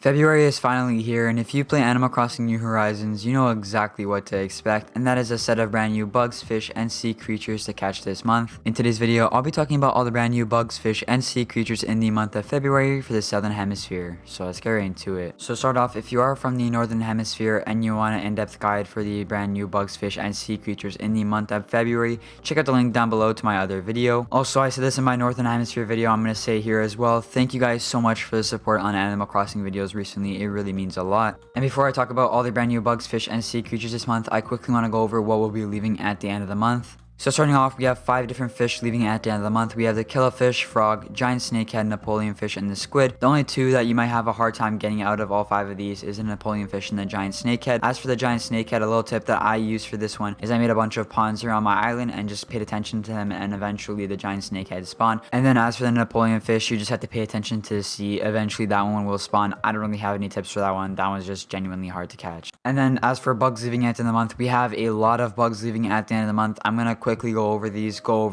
February is finally here, and if you play Animal Crossing New Horizons, you know exactly what to expect, and that is a set of brand new bugs, fish, and sea creatures to catch this month. In today's video, I'll be talking about all the brand new bugs, fish, and sea creatures in the month of February for the Southern Hemisphere. So let's get right into it. So start off, if you are from the Northern Hemisphere and you want an in-depth guide for the brand new bugs, fish, and sea creatures in the month of February, check out the link down below to my other video. Also, I said this in my Northern Hemisphere video, I'm going to say here as well, thank you guys so much for the support on Animal Crossing videos recently. It really means a lot. And before I talk about all the brand new bugs, fish, and sea creatures this month, I quickly want to go over what we'll be leaving at the end of the month. So starting off, we have 5 different fish leaving at the end of the month. We have the killifish, frog, giant snakehead, Napoleon fish, and the squid. The only 2 that you might have a hard time getting out of all 5 of these is the Napoleon fish and the giant snakehead. As for the giant snakehead, a little tip that I use for this one is I made a bunch of ponds around my island and just paid attention to them, and eventually the giant snakehead spawn. And then as for the Napoleon fish, you just have to pay attention to see eventually that one will spawn. I don't really have any tips for that one. That one's just genuinely hard to catch. And then as for bugs leaving at the end of the month, we have a lot of bugs leaving at the end of the month. I'm gonna quickly go over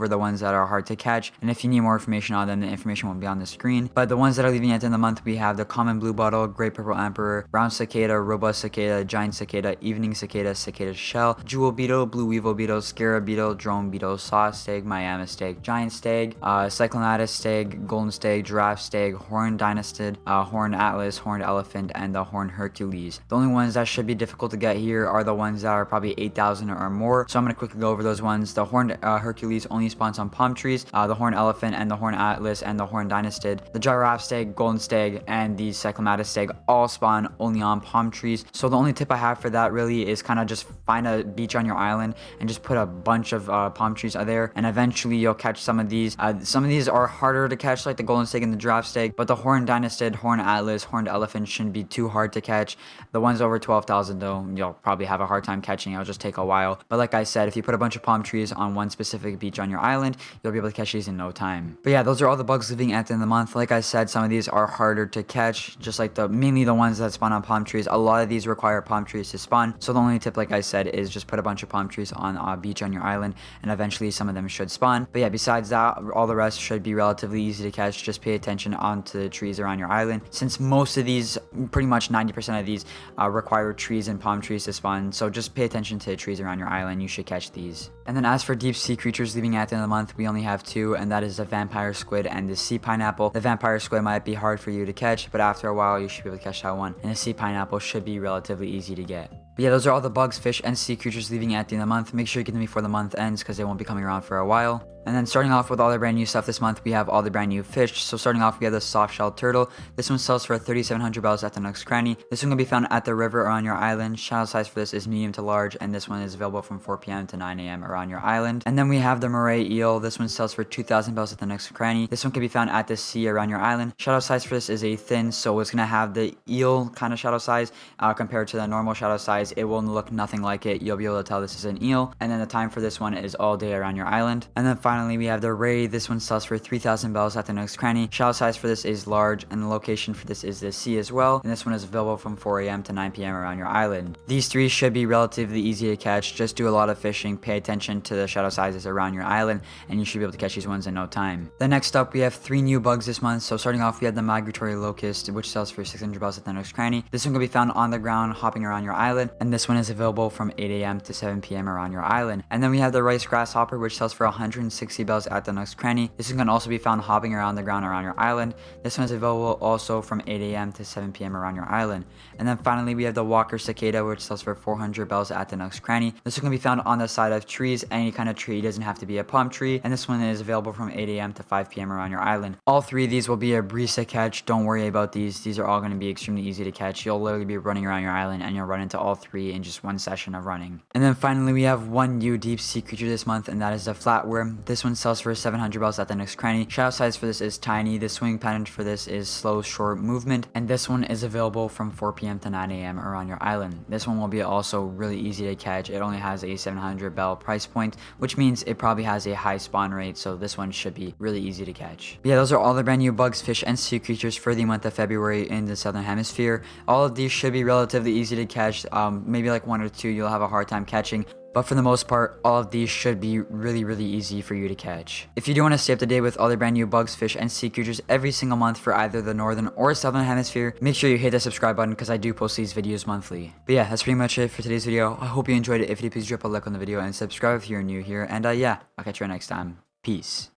the ones that are hard to catch, and if you need more information on them, the information will be on the screen. But the ones that are leaving at the end of the month, we have the common blue bottle, great purple emperor, brown cicada, robust cicada, giant cicada, evening cicada, cicada shell, jewel beetle, blue weevil beetle, scarab beetle, drone beetle, saw stag, Miami stag, giant stag, cyclonatus stag, golden stag, giraffe stag, horned dynastid, horned atlas, horned elephant, and the horned Hercules. The only ones that should be difficult to get here are the ones that are probably 8,000 or more, so I'm going to quickly go over those ones. The horned Hercules only spawns on palm trees, the horned elephant and the horned atlas and the horned dynastid, the giraffe stag, golden stag, and the cyclomatus stag all spawn only on palm trees. So the only tip I have for that really is kind of just find a beach on your island and just put a bunch of palm trees there, and eventually you'll catch some of these. Some of these are harder to catch, like the golden stag and the giraffe stag, but the horned dynastid, horned atlas, horned elephant shouldn't be too hard to catch. The ones over 12,000 though, you'll probably have a hard time catching. It'll just take a while. But like I said, if you put a bunch of palm trees on one specific beach on your island, you'll be able to catch these in no time. But yeah, those are all the bugs living at the end of the month. Like I said, some of these are harder to catch, just like mainly the ones that spawn on palm trees. A lot of these require palm trees to spawn, so the only tip, like I said, is just put a bunch of palm trees on a beach on your island, and eventually some of them should spawn. But yeah, besides that, all the rest should be relatively easy to catch. Just pay attention onto the trees around your island, since most of these, pretty much 90% of these, require trees and palm trees to spawn. So just pay attention to the trees around your island. You should catch these. And then as for deep sea creatures leaving at the end of the month, we only have 2, and that is the vampire squid and the sea pineapple. The vampire squid might be hard for you to catch, but after a while you should be able to catch that one, and the sea pineapple should be relatively easy to get. But yeah, those are all the bugs, fish, and sea creatures leaving at the end of the month. Make sure you get them before the month ends, because they won't be coming around for a while. And then starting off with all the brand new stuff this month, we have all the brand new fish. So starting off, we have the soft-shelled turtle. This one sells for 3,700 bells at the Nook's Cranny. This one can be found at the river or on your island. Shadow size for this is medium to large, and this one is available from 4 p.m. to 9 a.m. around your island. And then we have the moray eel. This one sells for 2,000 bells at the Nook's Cranny. This one can be found at the sea around your island. Shadow size for this is a thin, so it's going to have the eel kind of shadow size compared to the normal shadow size. It will look nothing like it. You'll be able to tell this is an eel. And then the time for this one is all day around your island. And then finally, we have the ray. This one sells for 3,000 bells at the Nook's Cranny. Shadow size for this is large, and the location for this is the sea as well. And this one is available from 4 a.m. to 9 p.m. around your island. These 3 should be relatively easy to catch. Just do a lot of fishing, pay attention to the shadow sizes around your island, and you should be able to catch these ones in no time. Then next up, we have 3 new bugs this month. So starting off, we have the migratory locust, which sells for 600 bells at the Nook's Cranny. This one can be found on the ground, hopping around your island, and this one is available from 8 a.m. to 7 p.m. around your island. And then we have the rice grasshopper, which sells for 160 bells at the Nook's Cranny. This one can also be found hopping around the ground around your island. This one is available also from 8 a.m. to 7 p.m. around your island. And then finally, we have the walker cicada, which sells for 400 bells at the Nook's Cranny. This one can be found on the side of trees, any kind of tree. It doesn't have to be a palm tree. And this one is available from 8 a.m. to 5 p.m. around your island. All 3 of these will be a breeze to catch. Don't worry about these. These are all going to be extremely easy to catch. You'll literally be running around your island, and you'll run into all 3 in just one session of running. And then finally, we have 1 new deep sea creature this month, and that is the flatworm. This one sells for 700 bells at the Nook's Cranny. Shadow size for this is tiny. The swing pattern for this is slow, short movement, and this one is available from 4 p.m. to 9 a.m. around your island. This one will be also really easy to catch. It only has a 700 bell price point, which means it probably has a high spawn rate, so this one should be really easy to catch. But yeah, those are all the brand new bugs, fish, and sea creatures for the month of February in the Southern Hemisphere. All of these should be relatively easy to catch. Maybe like 1 or 2 you'll have a hard time catching, but for the most part, all of these should be really easy for you to catch. If you do want to stay up to date with all the brand new bugs, fish, and sea creatures every single month for either the northern or southern hemisphere, make sure you hit the subscribe button because I do post these videos monthly. But yeah, that's pretty much it for today's video. I hope you enjoyed it. If you did, please drop a like on the video and subscribe if you're new here. And yeah, I'll catch you next time. Peace.